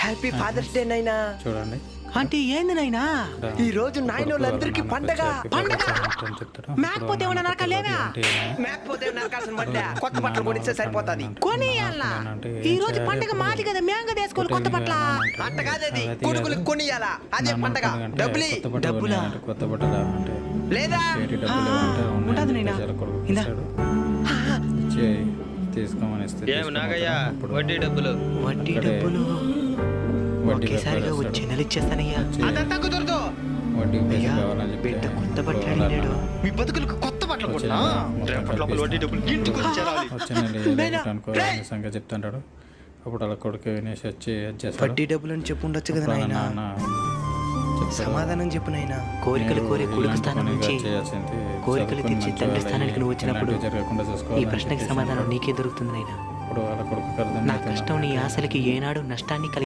Happy fathers day నైనా. చూడండి అంటే ఏంది నాయనా? ఈ రోజు నాయనోళ్ళందరికీ పండగ. మేకపోతే ఏమన్నా నరకాలేవా? మేకపోతే నరకాల్సిన పడ్డా కొత్త బట్టలు కొనిస్తే సరిపోతుంది. కొనియాలా? ఈ రోజు పండగ మాది కదా, మేము కదా వేసుకోవాలి కొత్త బట్టల. అంట కాదది, కొడుకులకు కొనియాలా, అదే పండగ. డబ్బులి డబ్బులా? కొత్త బట్టలు అంటే లేదా ఉంటది నాయనా. ఇందా తీసుకోమని ఇస్తే ఏం నాగయ్య వడ్డీ డబ్బులు వడ్డీ డబ్బులు ఒకేసారిగా వచ్చే నెల ఇచ్చేస్తానయ్యా. అదంతా కుదరదు. వడ్డీకి పైసలు అయ్యా, కావాలని చెప్పి బిడ్డ కొత్త బట్టలు అడిగాడు. మీ బతుకులకు కొత్త బట్టలు కొన్నా రేపటి లోపల వడ్డీ డబ్బులు ఇంటికి వచ్చేరాలి. వచ్చానండి సంగతి చెప్తుంటాడు. అప్పుడు అలా కొడుకు వినేసి వచ్చి వడ్డీ డబ్బులు అని చెప్పు ఉండొచ్చు కదా నాయనా. సమాధానం చెప్పు నాయనా. కోరికలు కోరే కొడుకు స్థానం నుంచి కోరికలు తీర్చి తండ్రి స్థానానికి నువ్వు వచ్చినప్పుడు ఈ ప్రశ్నకి సమాధానం నీకే దొరుకుతుంది నాయనా. నా కష్టం నీ ఆశలకి ఏనాడు నష్టాన్ని